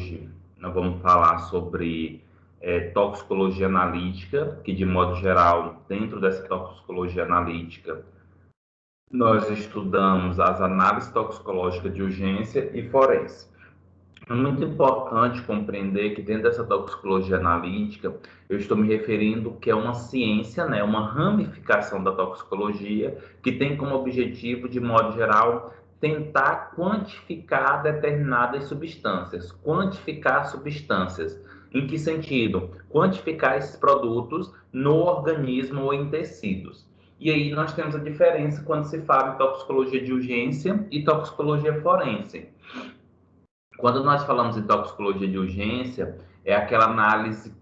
hoje nós vamos falar sobre toxicologia analítica, que de modo geral, dentro dessa toxicologia analítica, nós estudamos as análises toxicológicas de urgência e forense. É muito importante compreender que dentro dessa toxicologia analítica, eu estou me referindo que é uma ciência, né, uma ramificação da toxicologia, que tem como objetivo, de modo geral, tentar quantificar determinadas substâncias. Quantificar substâncias. Em que sentido? Quantificar esses produtos no organismo ou em tecidos. E aí nós temos a diferença quando se fala em toxicologia de urgência e toxicologia forense. Quando nós falamos em toxicologia de urgência, é aquela análise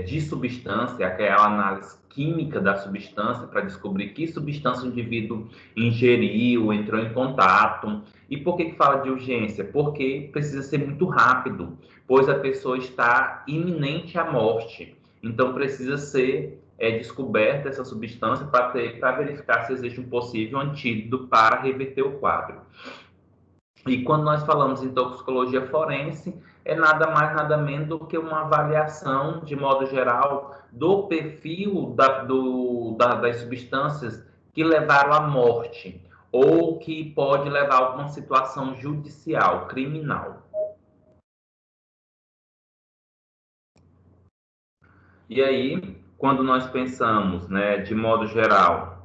de substância, aquela análise química da substância para descobrir que substância o indivíduo ingeriu, entrou em contato. E por que fala de urgência? Porque precisa ser muito rápido, pois a pessoa está iminente à morte. Então precisa ser descoberta essa substância para verificar se existe um possível antídoto para reverter o quadro. E quando nós falamos em toxicologia forense, é nada mais, nada menos do que uma avaliação, de modo geral, do perfil das substâncias que levaram à morte, ou que pode levar a alguma situação judicial, criminal. E aí, quando nós pensamos, né, de modo geral,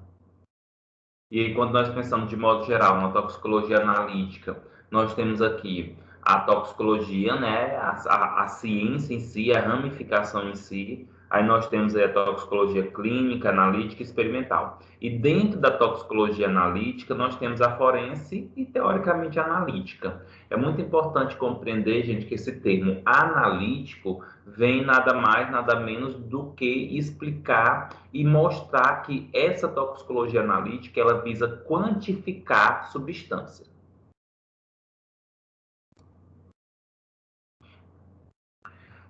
na toxicologia analítica, nós temos aqui a toxicologia, né, a ciência em si, a ramificação em si. Aí nós temos a toxicologia clínica, analítica e experimental. E dentro da toxicologia analítica, nós temos a forense e, teoricamente, a analítica. É muito importante compreender, gente, que esse termo analítico vem nada mais, nada menos do que explicar e mostrar que essa toxicologia analítica, ela visa quantificar substância.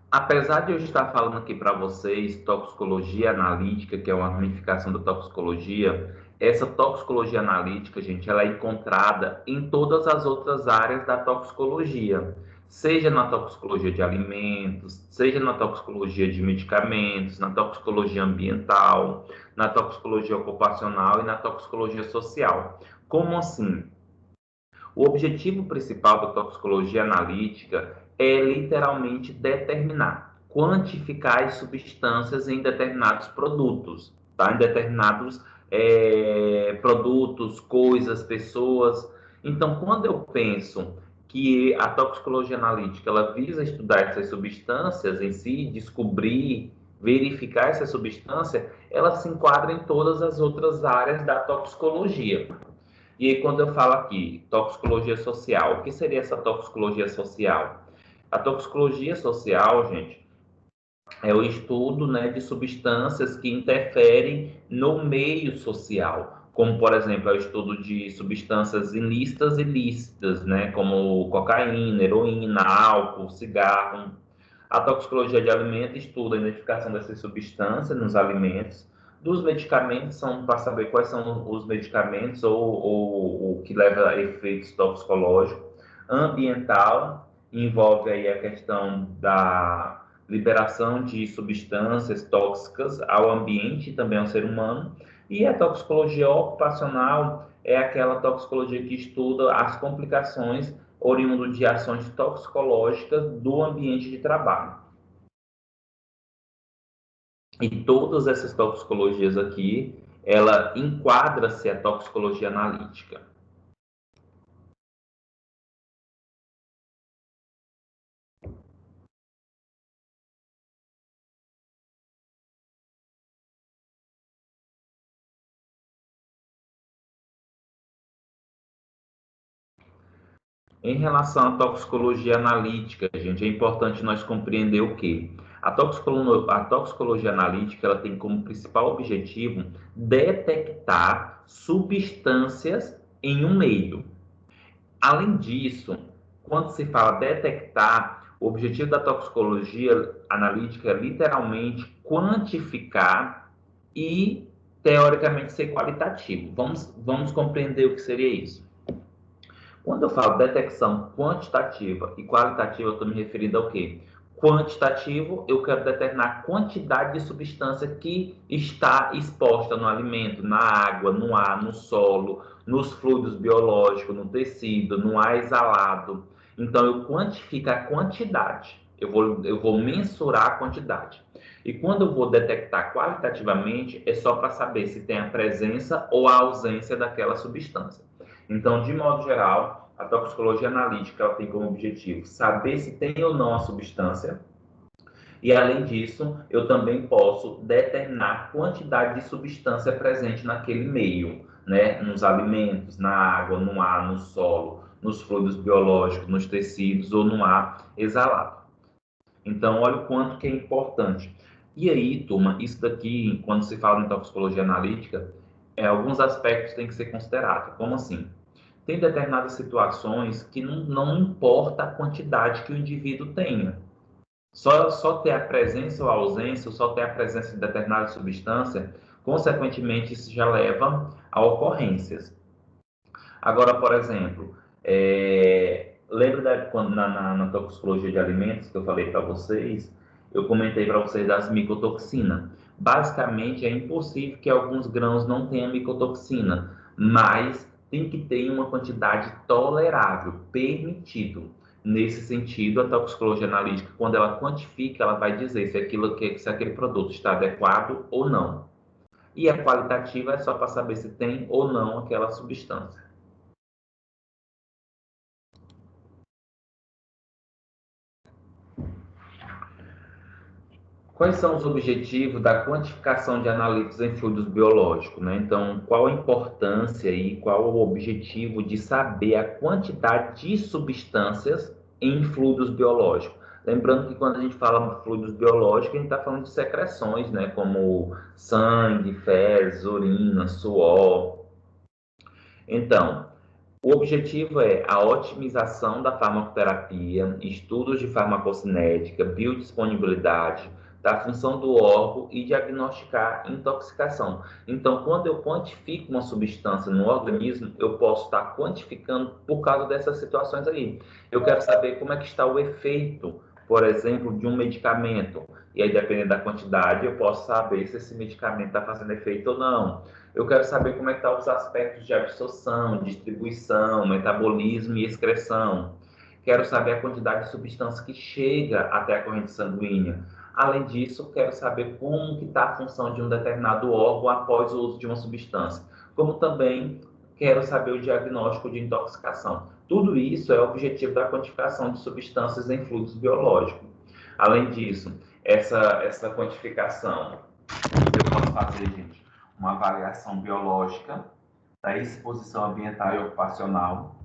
Apesar de eu estar falando aqui para vocês toxicologia analítica, que é uma ramificação da toxicologia, essa toxicologia analítica, gente, ela é encontrada em todas as outras áreas da toxicologia, seja na toxicologia de alimentos, seja na toxicologia de medicamentos, na toxicologia ambiental, na toxicologia ocupacional e na toxicologia social. Como assim? O objetivo principal da toxicologia analítica é literalmente determinar, quantificar as substâncias em determinados produtos, tá? Em determinados produtos, coisas, pessoas. Então, quando eu penso que a toxicologia analítica ela visa estudar essas substâncias em si, descobrir, verificar essa substância, ela se enquadra em todas as outras áreas da toxicologia. E aí, quando eu falo aqui, toxicologia social, o que seria essa toxicologia social? A toxicologia social, gente, é o estudo, né, de substâncias que interferem no meio social, como, por exemplo, é o estudo de substâncias ilícitas e lícitas, né, como cocaína, heroína, álcool, cigarro. A toxicologia de alimentos estuda a identificação dessas substâncias nos alimentos. Dos medicamentos, são para saber quais são os medicamentos ou o que leva a efeitos toxicológicos. Ambiental, envolve aí a questão da liberação de substâncias tóxicas ao ambiente e também ao ser humano. E a toxicologia ocupacional é aquela toxicologia que estuda as complicações oriundas de ações toxicológicas do ambiente de trabalho. E todas essas toxicologias aqui, ela enquadra-se a toxicologia analítica. Em relação à toxicologia analítica, gente, é importante nós compreender o quê? A toxicologia analítica ela tem como principal objetivo detectar substâncias em um meio. Além disso, quando se fala detectar, o objetivo da toxicologia analítica é literalmente quantificar e, teoricamente, ser qualitativo. Vamos compreender o que seria isso. Quando eu falo detecção quantitativa e qualitativa, eu estou me referindo ao quê? Quantitativo, eu quero determinar a quantidade de substância que está exposta no alimento, na água, no ar, no solo, nos fluidos biológicos, no tecido, no ar exalado. Então, eu quantifico a quantidade, eu vou mensurar a quantidade. E quando eu vou detectar qualitativamente, é só para saber se tem a presença ou a ausência daquela substância. Então, de modo geral, a toxicologia analítica ela tem como objetivo saber se tem ou não a substância. E, além disso, eu também posso determinar a quantidade de substância presente naquele meio, né? Nos alimentos, na água, no ar, no solo, nos fluidos biológicos, nos tecidos ou no ar exalado. Então, olha o quanto que é importante. E aí, turma, isso daqui, quando se fala em toxicologia analítica, alguns aspectos têm que ser considerados. Como assim? Tem determinadas situações que não importa a quantidade que o indivíduo tenha. Só ter a presença ou a ausência, ou só ter a presença de determinada substância, consequentemente, isso já leva a ocorrências. Agora, por exemplo, lembra quando na toxicologia de alimentos que eu falei para vocês, eu comentei para vocês das micotoxinas. Basicamente, é impossível que alguns grãos não tenham micotoxina, mas tem que ter uma quantidade tolerável, permitido. Nesse sentido, a toxicologia analítica, quando ela quantifica, ela vai dizer se aquele produto está adequado ou não. E a qualitativa é só para saber se tem ou não aquela substância. Quais são os objetivos da quantificação de analíticos em fluidos biológicos, né? Então, qual a importância e qual o objetivo de saber a quantidade de substâncias em fluidos biológicos? Lembrando que quando a gente fala de fluidos biológicos, a gente está falando de secreções, né? Como sangue, fezes, urina, suor. Então, o objetivo é a otimização da farmacoterapia, estudos de farmacocinética, biodisponibilidade, da função do órgão e diagnosticar intoxicação. Então, quando eu quantifico uma substância no organismo, eu posso estar quantificando por causa dessas situações aí. Eu quero saber como é que está o efeito, por exemplo, de um medicamento. E aí, dependendo da quantidade, eu posso saber se esse medicamento está fazendo efeito ou não. Eu quero saber como é que estão os aspectos de absorção, distribuição, metabolismo e excreção. Quero saber a quantidade de substância que chega até a corrente sanguínea. Além disso, quero saber como que está a função de um determinado órgão após o uso de uma substância. Como também quero saber o diagnóstico de intoxicação. Tudo isso é o objetivo da quantificação de substâncias em fluidos biológicos. Além disso, essa quantificação, eu posso fazer, gente, uma avaliação biológica da exposição ambiental e ocupacional.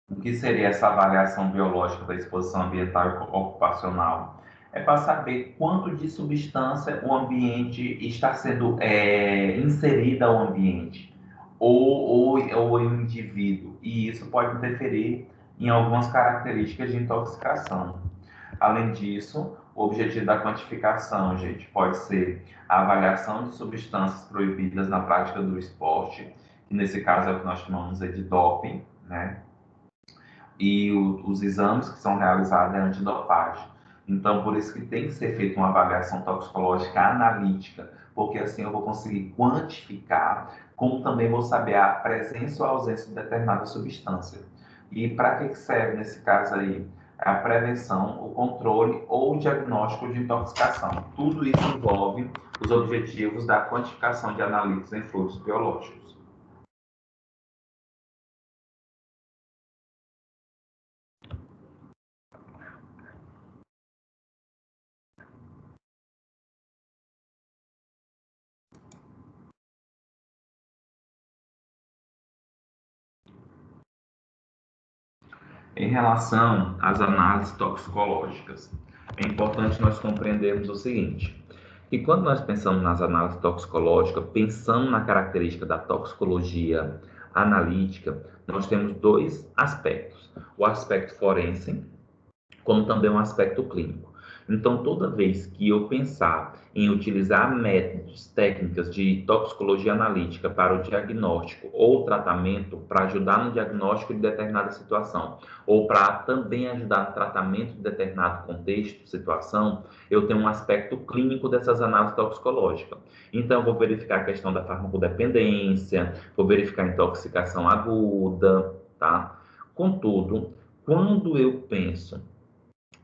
O que seria essa avaliação biológica da exposição ambiental e ocupacional? É para saber quanto de substância o ambiente está sendo inserida ao ambiente ou o indivíduo, e isso pode interferir em algumas características de intoxicação. Além disso, o objetivo da quantificação, gente, pode ser a avaliação de substâncias proibidas na prática do esporte, que nesse caso é o que nós chamamos de doping, né? E os exames que são realizados é antidopagem. Então, por isso que tem que ser feita uma avaliação toxicológica analítica, porque assim eu vou conseguir quantificar, como também vou saber a presença ou ausência de determinada substância. E para que serve nesse caso aí? A prevenção, o controle ou o diagnóstico de intoxicação. Tudo isso envolve os objetivos da quantificação de analíticos em fluidos biológicos. Em relação às análises toxicológicas, é importante nós compreendermos o seguinte, que quando nós pensamos nas análises toxicológicas, pensando na característica da toxicologia analítica, nós temos dois aspectos, o aspecto forense, como também um aspecto clínico. Então, toda vez que eu pensar em utilizar métodos, técnicas de toxicologia analítica para o diagnóstico ou tratamento, para ajudar no diagnóstico de determinada situação, ou para também ajudar no tratamento de determinado contexto, situação, eu tenho um aspecto clínico dessas análises toxicológicas. Então, eu vou verificar a questão da farmacodependência, vou verificar a intoxicação aguda, tá? Contudo, quando eu penso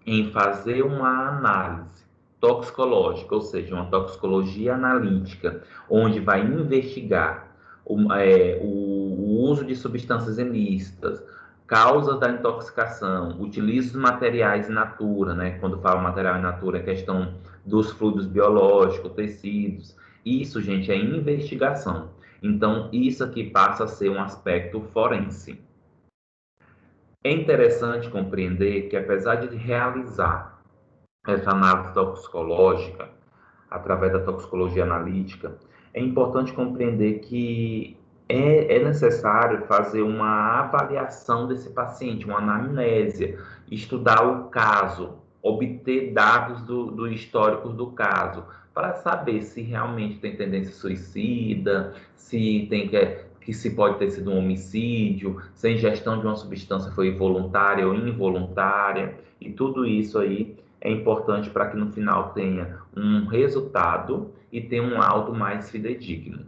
em fazer uma análise toxicológica, ou seja, uma toxicologia analítica, onde vai investigar o uso de substâncias ilícitas, causa da intoxicação, utiliza os materiais in natura, né? Quando falo material in natura, é questão dos fluidos biológicos, tecidos. Isso, gente, é investigação. Então, isso aqui passa a ser um aspecto forense. É interessante compreender que, apesar de realizar essa análise toxicológica, através da toxicologia analítica, é importante compreender que é necessário fazer uma avaliação desse paciente, uma anamnésia, estudar o caso, obter dados do histórico do caso, para saber se realmente tem tendência suicida, se tem que se pode ter sido um homicídio, se a ingestão de uma substância foi voluntária ou involuntária, e tudo isso aí é importante para que no final tenha um resultado e tenha um laudo mais fidedigno.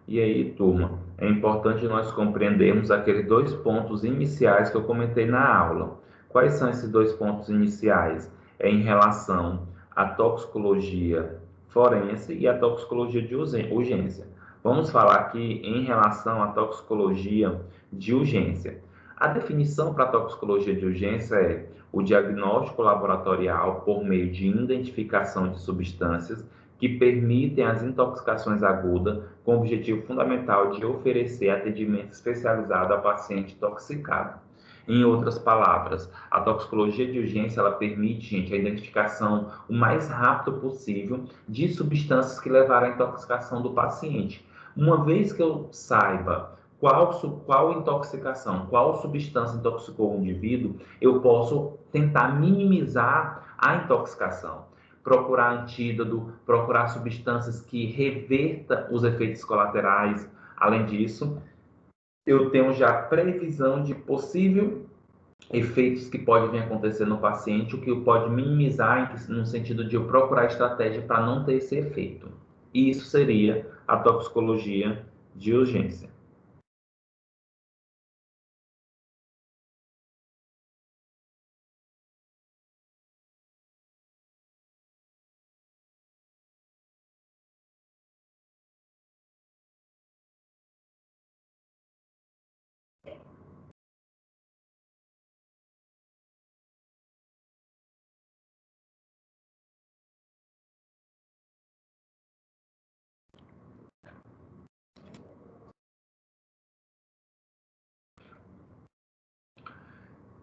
E aí, turma, é importante nós compreendermos aqueles dois pontos iniciais que eu comentei na aula. Quais são esses dois pontos iniciais? É em relação à toxicologia forense e à toxicologia de urgência. Vamos falar aqui em relação à toxicologia de urgência. A definição para a toxicologia de urgência é o diagnóstico laboratorial por meio de identificação de substâncias que permitem as intoxicações agudas, com o objetivo fundamental de oferecer atendimento especializado ao paciente intoxicado. Em outras palavras, a toxicologia de urgência ela permite, gente, a identificação o mais rápido possível de substâncias que levaram à intoxicação do paciente. Uma vez que eu saiba qual intoxicação, qual substância intoxicou o indivíduo, eu posso tentar minimizar a intoxicação, procurar antídoto, procurar substâncias que reverta os efeitos colaterais. Além disso, eu tenho já previsão de possível efeitos que podem vir a acontecer no paciente, o que pode minimizar no sentido de eu procurar estratégia para não ter esse efeito. E isso seria a toxicologia de urgência.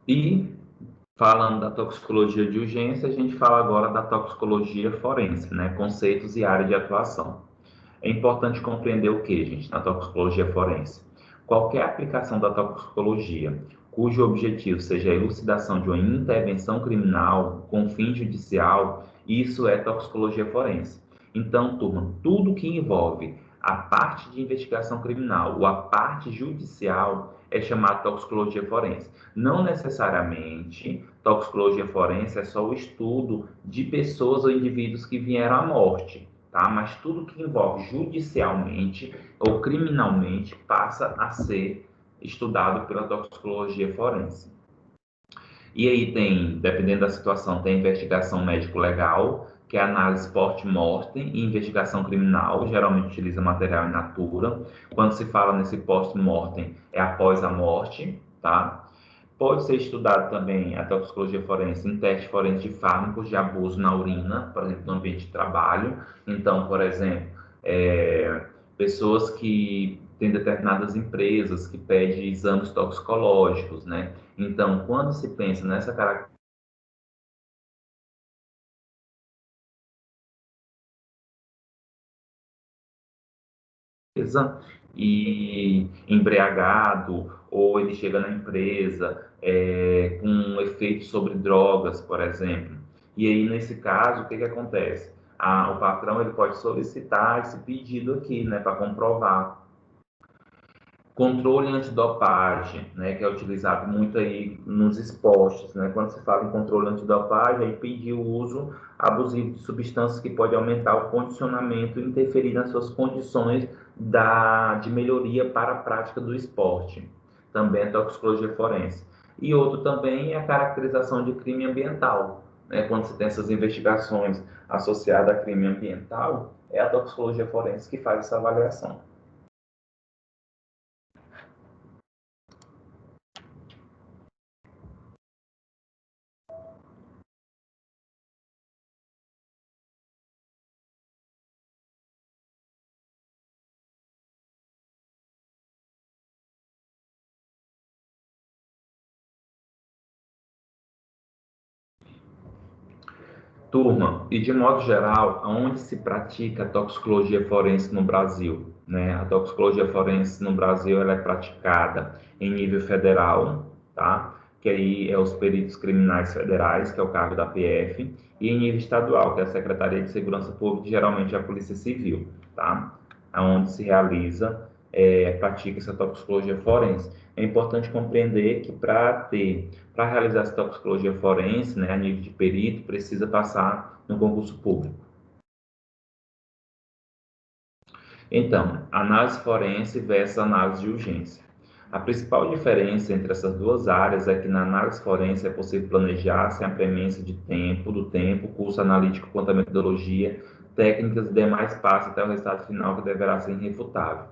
E falando da toxicologia de urgência, a gente fala agora da toxicologia forense, né? Conceitos e área de atuação. É importante compreender o que, gente, na toxicologia forense? Qualquer aplicação da toxicologia cujo objetivo seja a elucidação de uma intervenção criminal com fim judicial, isso é toxicologia forense. Então, turma, tudo que envolve a parte de investigação criminal ou a parte judicial é chamado toxicologia forense. Não necessariamente toxicologia forense é só o estudo de pessoas ou indivíduos que vieram à morte, tá? Mas tudo que envolve judicialmente ou criminalmente passa a ser estudado pela toxicologia forense. E aí tem, dependendo da situação, tem investigação médico-legal, que é análise post-mortem e investigação criminal, geralmente utiliza material in natura. Quando se fala nesse post-mortem, é após a morte, tá? Pode ser estudado também a toxicologia forense em teste forense de fármacos de abuso na urina, por exemplo, no ambiente de trabalho. Então, por exemplo, pessoas que têm determinadas empresas que pedem exames toxicológicos, né? Então, quando se pensa nessa característica e embriagado, ou ele chega na empresa com um efeito sobre drogas, por exemplo. E aí, nesse caso, o que acontece? O patrão ele pode solicitar esse pedido aqui, né, para comprovar. Controle antidopagem, né, que é utilizado muito aí nos esportes, né? Quando se fala em controle antidopagem, é impedir o uso abusivo de substâncias que pode aumentar o condicionamento e interferir nas suas condições de melhoria para a prática do esporte. Também a toxicologia forense. E outro também é a caracterização de crime ambiental, né? Quando se tem essas investigações associadas a crime ambiental, é a toxicologia forense que faz essa avaliação. Turma, e de modo geral, aonde se pratica a toxicologia forense no Brasil? Né? A toxicologia forense no Brasil ela é praticada em nível federal, tá? Que aí é os peritos criminais federais, que é o cargo da PF, e em nível estadual, que é a Secretaria de Segurança Pública, geralmente é a Polícia Civil, tá? Onde se realiza, pratica essa toxicologia forense. É importante compreender que para realizar essa toxicologia forense, né, a nível de perito, precisa passar no concurso público. Então, análise forense versus análise de urgência. A principal diferença entre essas duas áreas é que na análise forense é possível planejar sem a premência do tempo, curso analítico quanto à metodologia, técnicas e demais passos até o resultado final que deverá ser irrefutável.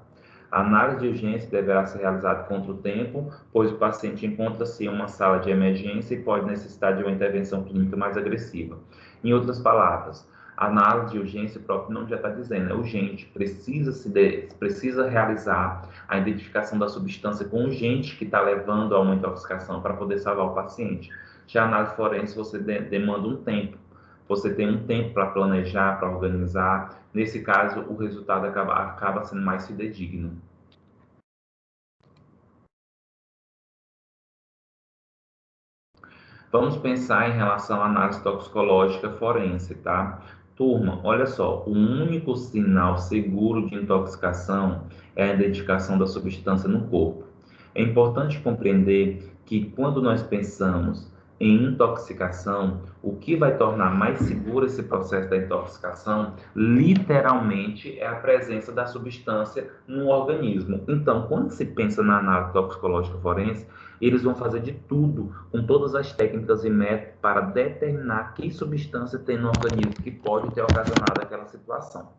A análise de urgência deverá ser realizada contra o tempo, pois o paciente encontra-se em uma sala de emergência e pode necessitar de uma intervenção clínica mais agressiva. Em outras palavras, a análise de urgência, o próprio nome já está dizendo, é urgente, precisa realizar a identificação da substância com urgente que está levando a uma intoxicação para poder salvar o paciente. Já a análise forense, você demanda um tempo. Você tem um tempo para planejar, para organizar. Nesse caso, o resultado acaba sendo mais fidedigno. Vamos pensar em relação à análise toxicológica forense, tá? Turma, olha só, o único sinal seguro de intoxicação é a identificação da substância no corpo. É importante compreender que quando nós pensamos em intoxicação, o que vai tornar mais seguro esse processo da intoxicação, literalmente, é a presença da substância no organismo. Então, quando se pensa na análise toxicológica forense, eles vão fazer de tudo, com todas as técnicas e métodos, para determinar que substância tem no organismo que pode ter ocasionado aquela situação.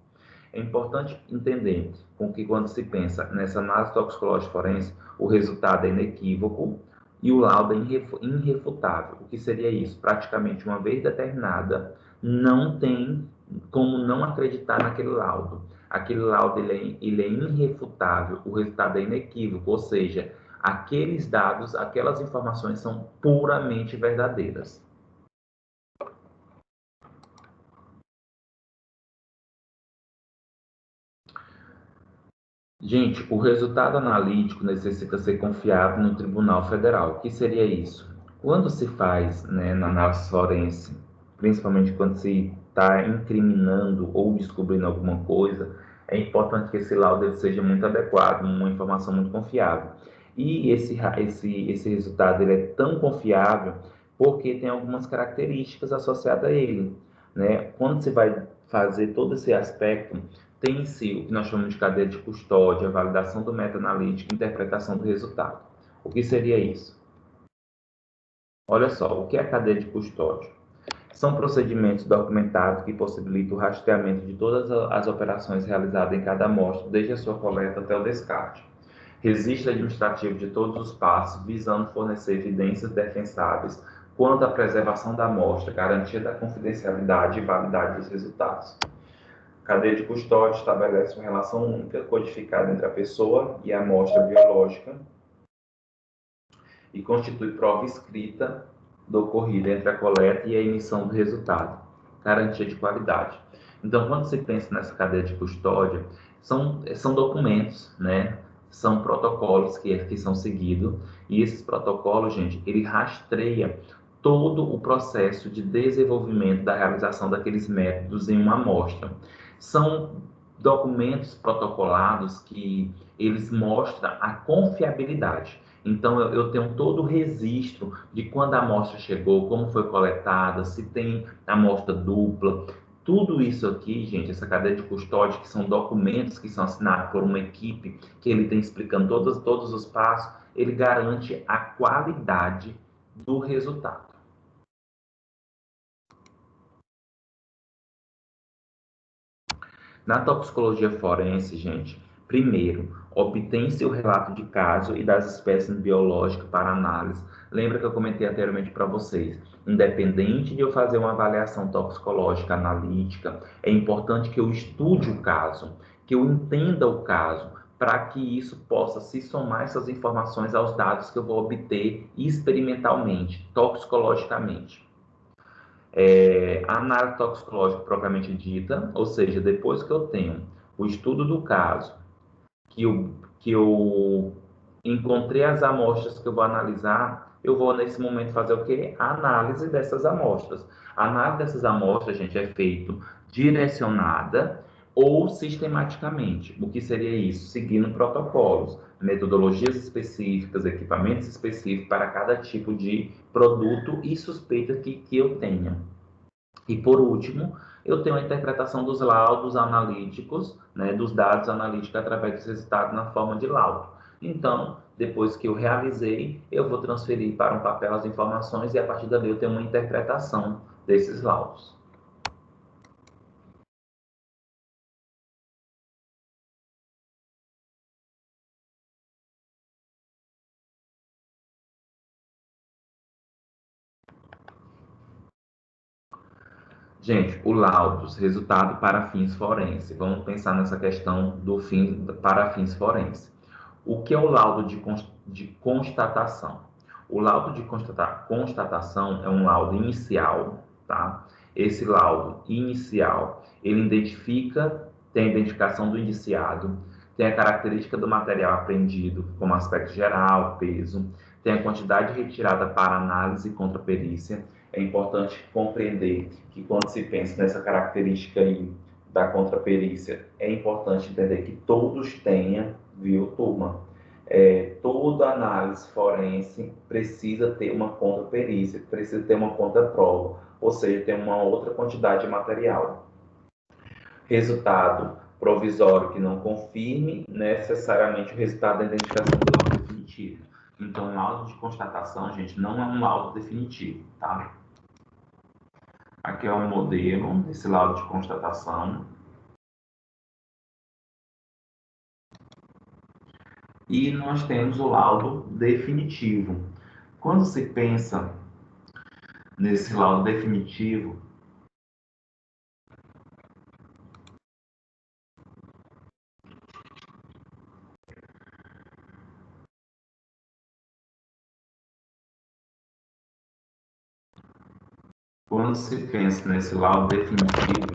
É importante entender com que quando se pensa nessa análise toxicológica forense, o resultado é inequívoco e o laudo é irrefutável. O que seria isso? Praticamente uma vez determinada, não tem como não acreditar naquele laudo. Aquele laudo ele é irrefutável, o resultado é inequívoco, ou seja, aqueles dados, aquelas informações são puramente verdadeiras. Gente, o resultado analítico necessita ser confiado no Tribunal Federal. O que seria isso? Quando se faz, né, na análise forense, principalmente quando se está incriminando ou descobrindo alguma coisa, é importante que esse laudo seja muito adequado, uma informação muito confiável. E esse resultado ele é tão confiável porque tem algumas características associadas a ele, né? Quando você vai fazer todo esse aspecto, tem em si o que nós chamamos de cadeia de custódia, validação do meta-analítico e interpretação do resultado. O que seria isso? Olha só, o que é a cadeia de custódia? São procedimentos documentados que possibilitam o rastreamento de todas as operações realizadas em cada amostra, desde a sua coleta até o descarte. Registro administrativo de todos os passos, visando fornecer evidências defensáveis quanto à preservação da amostra, garantia da confidencialidade e validade dos resultados. Cadeia de custódia estabelece uma relação única codificada entre a pessoa e a amostra biológica e constitui prova escrita do ocorrido entre a coleta e a emissão do resultado. Garantia de qualidade. Então, quando se pensa nessa cadeia de custódia, são documentos, né? São protocolos que são seguidos, e esses protocolos, gente, ele rastreia todo o processo de desenvolvimento da realização daqueles métodos em uma amostra. São documentos protocolados que eles mostram a confiabilidade. Então, eu tenho todo o registro de quando a amostra chegou, como foi coletada, se tem amostra dupla. Tudo isso aqui, gente, essa cadeia de custódia, que são documentos que são assinados por uma equipe, que ele tem explicando todos os passos, ele garante a qualidade do resultado. Na toxicologia forense, gente, primeiro, obtém-se o relato de caso e das espécies biológicas para análise. Lembra que eu comentei anteriormente para vocês? Independente de eu fazer uma avaliação toxicológica analítica, é importante que eu estude o caso, que eu entenda o caso, para que isso possa se somar essas informações aos dados que eu vou obter experimentalmente, toxicologicamente. A análise toxicológica propriamente dita, ou seja, depois que eu tenho o estudo do caso, que eu encontrei as amostras que eu vou analisar, eu vou nesse momento fazer o quê? A análise dessas amostras. A análise dessas amostras, gente, é feito direcionada ou sistematicamente. O que seria isso? Seguindo protocolos, metodologias específicas, equipamentos específicos para cada tipo de produto e suspeita que eu tenha. E por último, eu tenho a interpretação dos laudos analíticos, né, dos dados analíticos através dos resultados na forma de laudo. Então, depois que eu realizei, eu vou transferir para um papel as informações e a partir dali eu tenho uma interpretação desses laudos. Gente, o laudos, resultado para fins forenses. Vamos pensar nessa questão do fim para fins forenses. O que é o laudo de constatação? O laudo de constatação é um laudo inicial, tá? Esse laudo inicial, ele tem a identificação do indiciado, tem a característica do material apreendido, como aspecto geral, peso, tem a quantidade retirada para análise contra perícia. É importante compreender que quando se pensa nessa característica aí da contraperícia, é importante entender que todos tenham, viu, turma? Toda análise forense precisa ter uma contraperícia, precisa ter uma contraprova, ou seja, tem uma outra quantidade de material. Resultado provisório que não confirme necessariamente o resultado da identificação do laudo definitivo. Então, o laudo de constatação, gente, não é um laudo definitivo, tá? Aqui é um modelo desse laudo de constatação. E nós temos o laudo definitivo. Quando se pensa nesse laudo definitivo,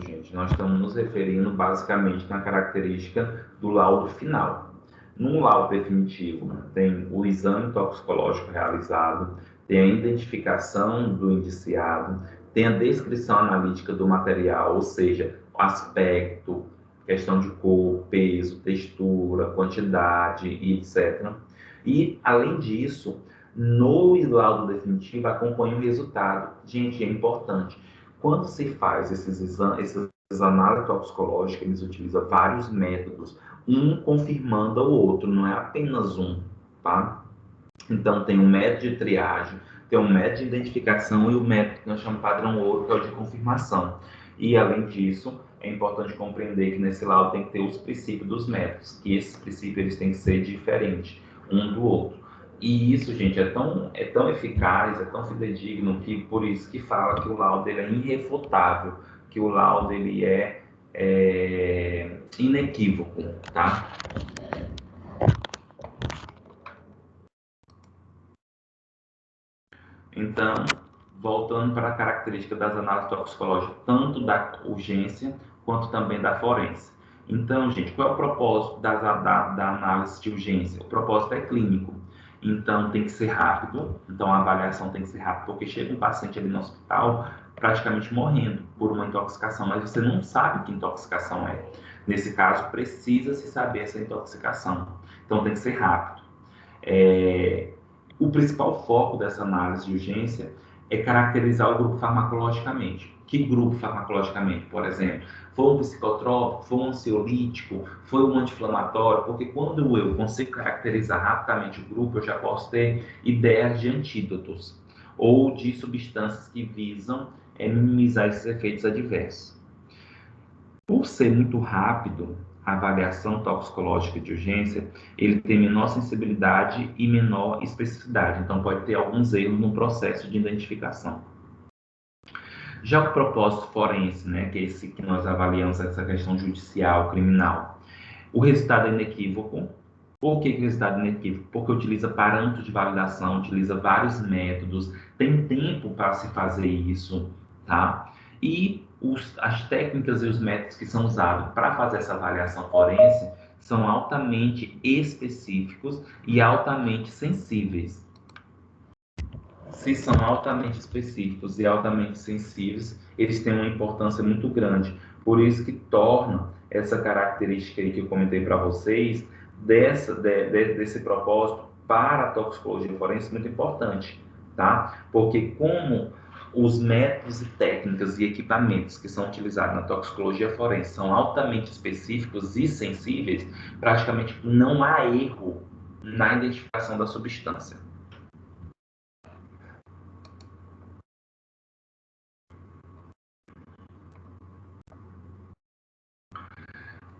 gente, nós estamos nos referindo basicamente na característica do laudo final. No laudo definitivo, tem o exame toxicológico realizado, tem a identificação do indiciado, tem a descrição analítica do material, ou seja, o aspecto, questão de cor, peso, textura, quantidade, etc. E, além disso, no laudo definitivo acompanha o resultado. Gente, é importante. Quando se faz esses exames, essas análises toxicológicas, eles utilizam vários métodos, um confirmando o outro, não é apenas um, tá? Então, tem um método de triagem, tem um método de identificação e o método que nós chamamos de padrão ouro, que é o de confirmação. E, além disso, é importante compreender que nesse laudo tem que ter os princípios dos métodos, que esses princípios eles têm que ser diferentes um do outro. E isso, gente, é tão eficaz, é tão fidedigno, que por isso que fala que o laudo ele é irrefutável, que o laudo ele é inequívoco, tá? Então, voltando para a característica das análises toxicológicas, tanto da urgência quanto também da forense. Então, gente, qual é o propósito da análise de urgência? O propósito é clínico. Então, tem que ser rápido. Então, a avaliação tem que ser rápida, porque chega um paciente ali no hospital praticamente morrendo por uma intoxicação, mas você não sabe que intoxicação é. Nesse caso, precisa-se saber essa intoxicação. Então, tem que ser rápido. O principal foco dessa análise de urgência é caracterizar o grupo farmacologicamente. Que grupo farmacologicamente? Por exemplo, foi um psicotrópico, foi um ansiolítico, foi um anti-inflamatório? Porque quando eu consigo caracterizar rapidamente o grupo, eu já posso ter ideias de antídotos ou de substâncias que visam minimizar esses efeitos adversos. Por ser muito rápido, a avaliação toxicológica de urgência, ele tem menor sensibilidade e menor especificidade, então pode ter alguns erros no processo de identificação. Já o propósito forense, né, que é esse que nós avaliamos essa questão judicial, criminal, o resultado é inequívoco. Por que o resultado é inequívoco? Porque utiliza parâmetros de validação, utiliza vários métodos, tem tempo para se fazer isso, tá? E as técnicas e os métodos que são usados para fazer essa avaliação forense são altamente específicos e altamente sensíveis. Se são altamente específicos e altamente sensíveis, eles têm uma importância muito grande. Por isso que torna essa característica aí que eu comentei para vocês, desse propósito para a toxicologia forense muito importante, tá? Porque como os métodos e técnicas e equipamentos que são utilizados na toxicologia forense são altamente específicos e sensíveis, praticamente não há erro na identificação da substância.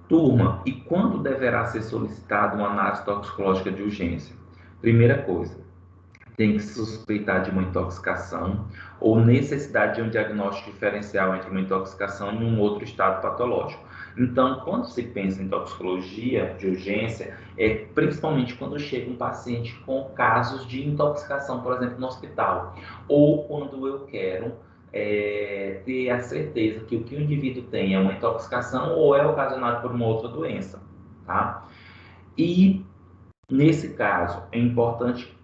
Turma, e quando deverá ser solicitada uma análise toxicológica de urgência? Primeira coisa, tem que se suspeitar de uma intoxicação ou necessidade de um diagnóstico diferencial entre uma intoxicação e um outro estado patológico. Então, quando se pensa em toxicologia de urgência, é principalmente quando chega um paciente com casos de intoxicação, por exemplo, no hospital, ou quando eu quero ter a certeza que o que o indivíduo tem é uma intoxicação ou é ocasionado por uma outra doença, tá? E, nesse caso, é importante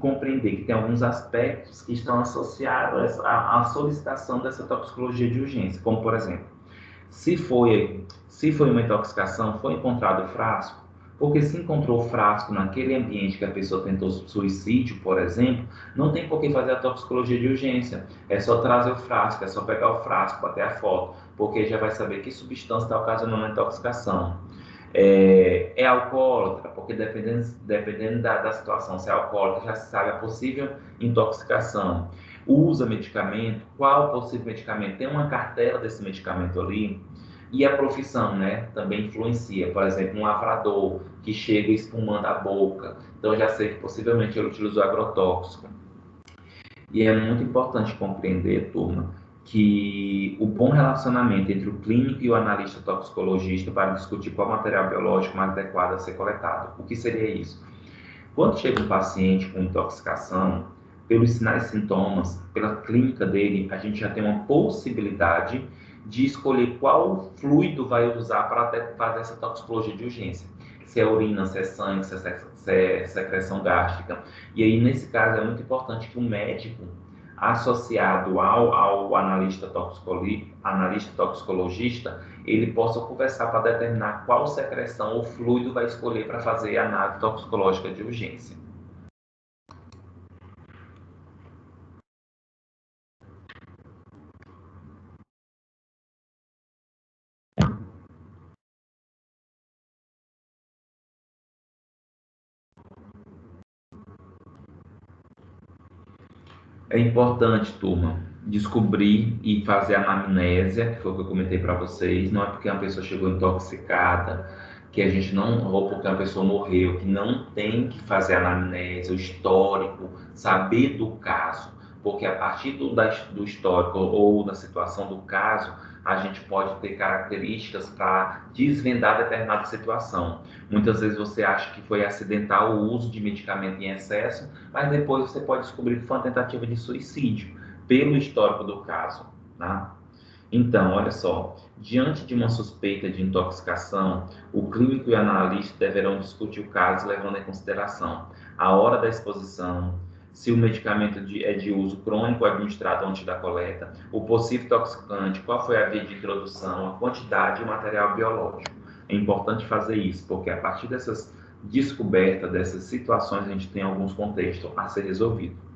compreender que tem alguns aspectos que estão associados à solicitação dessa toxicologia de urgência, como, por exemplo, se foi uma intoxicação, foi encontrado frasco, porque se encontrou frasco naquele ambiente que a pessoa tentou suicídio, por exemplo, não tem por que fazer a toxicologia de urgência. É só trazer o frasco, é só pegar o frasco, bater a foto, porque já vai saber que substância está ocasionando a intoxicação. É alcoólatra, porque dependendo da situação, se é alcoólatra, já se sabe a possível intoxicação. Usa medicamento, qual possível medicamento? Tem uma cartela desse medicamento ali. E a profissão, né, também influencia. Por exemplo, um lavrador que chega espumando a boca. Então, eu já sei que possivelmente ele utilizou agrotóxico. E é muito importante compreender, turma, que o bom relacionamento entre o clínico e o analista toxicologista para discutir qual material biológico mais adequado a ser coletado. O que seria isso? Quando chega um paciente com intoxicação, pelos sinais e sintomas, pela clínica dele, a gente já tem uma possibilidade de escolher qual fluido vai usar para fazer essa toxicologia de urgência. Se é urina, se é sangue, se é secreção gástrica. E aí, nesse caso, é muito importante que o médico, associado ao analista toxicologista, ele possa conversar para determinar qual secreção ou fluido vai escolher para fazer a análise toxicológica de urgência. É importante, turma, descobrir e fazer a anamnésia, que foi o que eu comentei para vocês. Não é porque uma pessoa chegou intoxicada que a gente não, ou porque uma pessoa morreu, que não tem que fazer a anamnésia, o histórico, saber do caso. Porque a partir do histórico ou da situação do caso, a gente pode ter características para desvendar determinada situação. Muitas vezes você acha que foi acidental o uso de medicamento em excesso, mas depois você pode descobrir que foi uma tentativa de suicídio, pelo histórico do caso, tá? Então, olha só, diante de uma suspeita de intoxicação, o clínico e o analista deverão discutir o caso levando em consideração a hora da exposição, se o medicamento é de uso crônico ou administrado antes da coleta, o possível intoxicante, qual foi a via de introdução, a quantidade e o material biológico. É importante fazer isso, porque a partir dessas descobertas, dessas situações, a gente tem alguns contextos a ser resolvidos.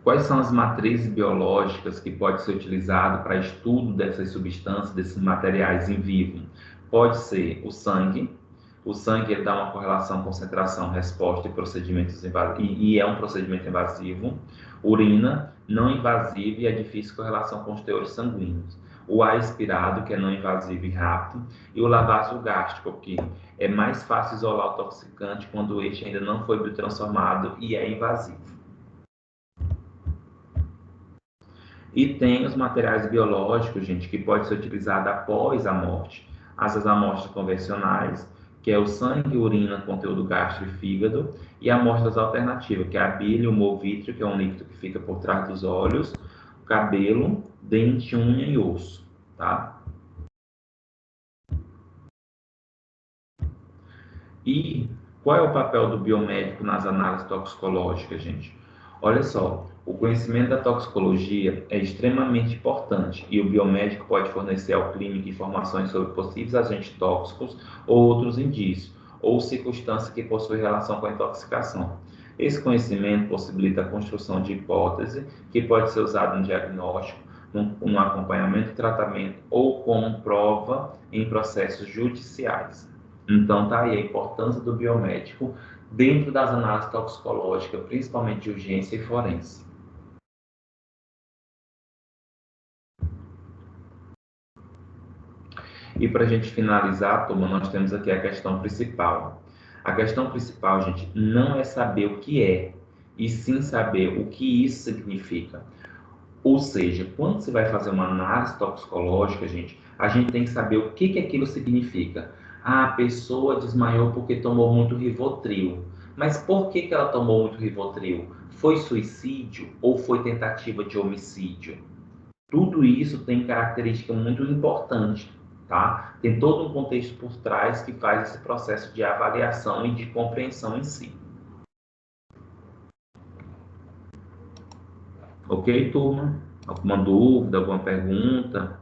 Quais são as matrizes biológicas que pode ser utilizado para estudo dessas substâncias, desses materiais em vivo? Pode ser o sangue. O sangue ele dá uma correlação concentração-resposta e procedimentos e é um procedimento invasivo. Urina, não invasiva e é difícil correlação com os teores sanguíneos. O ar expirado, que é não invasivo e rápido, e o lavazio gástrico, que é mais fácil isolar o toxicante quando este ainda não foi biotransformado e é invasivo. E tem os materiais biológicos, gente, que pode ser utilizado após a morte. As amostras convencionais, que é o sangue, urina, conteúdo gástrico e fígado, e amostras alternativas, que é a bile, o humor-vítreo, que é um líquido que fica por trás dos olhos, cabelo, dente, unha e osso, tá? E qual é o papel do biomédico nas análises toxicológicas, gente? Olha só, o conhecimento da toxicologia é extremamente importante e o biomédico pode fornecer ao clínico informações sobre possíveis agentes tóxicos ou outros indícios, ou circunstâncias que possuem relação com a intoxicação. Esse conhecimento possibilita a construção de hipótese que pode ser usada no diagnóstico, no acompanhamento e tratamento ou como prova em processos judiciais. Então, tá aí a importância do biomédico dentro das análises toxicológicas, principalmente de urgência e forense. E para a gente finalizar, turma, nós temos aqui a questão principal. A questão principal, gente, não é saber o que é, e sim saber o que isso significa. Ou seja, quando você vai fazer uma análise toxicológica, a gente tem que saber o que aquilo significa. Ah, a pessoa desmaiou porque tomou muito Rivotril. Mas por que ela tomou muito Rivotril? Foi suicídio ou foi tentativa de homicídio? Tudo isso tem característica muito importante, tá? Tem todo um contexto por trás que faz esse processo de avaliação e de compreensão em si. Ok, turma? Alguma dúvida, alguma pergunta?